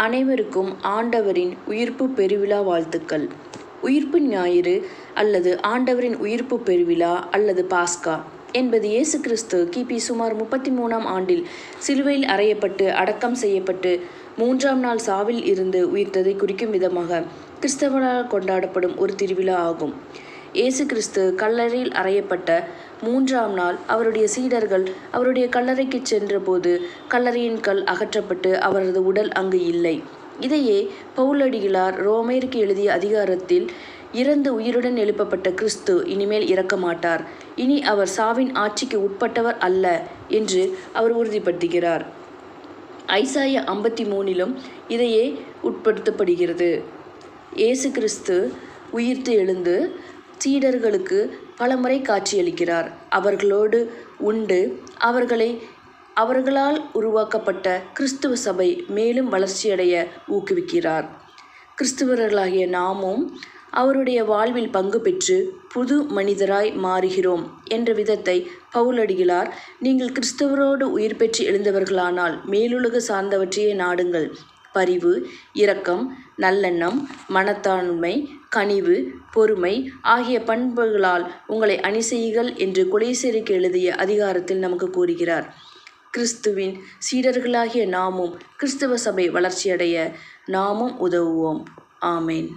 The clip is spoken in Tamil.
அனைவருக்கும் ஆண்டவரின் உயிர்ப்பு பெருவிழா வாழ்த்துக்கள். உயிர்ப்பு ஞாயிறு அல்லது ஆண்டவரின் உயிர்ப்பு பெருவிழா அல்லது பாஸ்கா என்பது இயேசு கிறிஸ்து கிபி சுமார் 33ஆம் ஆண்டில் சிலுவையில் அறையப்பட்டு அடக்கம் செய்யப்பட்டு 3ஆம் நாள் சாவில் இருந்து உயிர்த்ததை குறிக்கும் விதமாக கிறிஸ்தவர்களால் கொண்டாடப்படும் ஒரு திருவிழா ஆகும். இயேசு கிறிஸ்து கல்லறையில் அறையப்பட்ட 3ஆம் நாள் அவருடைய சீடர்கள் அவருடைய கல்லறைக்கு சென்றபோது கல்லறையின் கல் அகற்றப்பட்டு அவரது உடல் அங்கு இல்லை. இதையே பவுலடிகளார் ரோமேருக்கு எழுதிய அதிகாரத்தில் இறந்து உயிருடன் எழுப்பப்பட்ட கிறிஸ்து இனிமேல் இறக்க மாட்டார், இனி அவர் சாவின் ஆட்சிக்கு உட்பட்டவர் அல்ல என்று அவர் உறுதிப்படுத்துகிறார். ஐசாயா 53லும் இதையே உட்படுத்தப்படுகிறது. இயேசு கிறிஸ்து உயிர்த்து எழுந்து சீடர்களுக்கு பலமுறை காட்சியளிக்கிறார். அவர்களோடு உண்டு அவர்களால் உருவாக்கப்பட்ட கிறிஸ்துவ சபை மேலும் வளர்ச்சியடைய ஊக்குவிக்கிறார். கிறிஸ்துவர்களாகிய நாமும் அவருடைய வாழ்வில் பங்கு பெற்று புது மனிதராய் மாறுகிறோம் என்ற விதத்தை பவுலடிகளார், நீங்கள் கிறிஸ்துவரோடு உயிர் பெற்று எழுந்தவர்களானால் மேலுலக சார்ந்தவற்றையே நாடுங்கள், பரிவு, இரக்கம், நல்லெண்ணம், மனத்தாண்மை, கனிவு, பொறுமை ஆகிய பண்புகளால் உங்களை அணி செய்யுங்கள் என்று கொலோசியருக்கு எழுதிய அதிகாரத்தில் நமக்கு கூறுகிறார். கிறிஸ்துவின் சீடர்களாகிய நாமும் கிறிஸ்தவ சபை வளர்ச்சியடைய நாமும் உதவுவோம். ஆமேன்.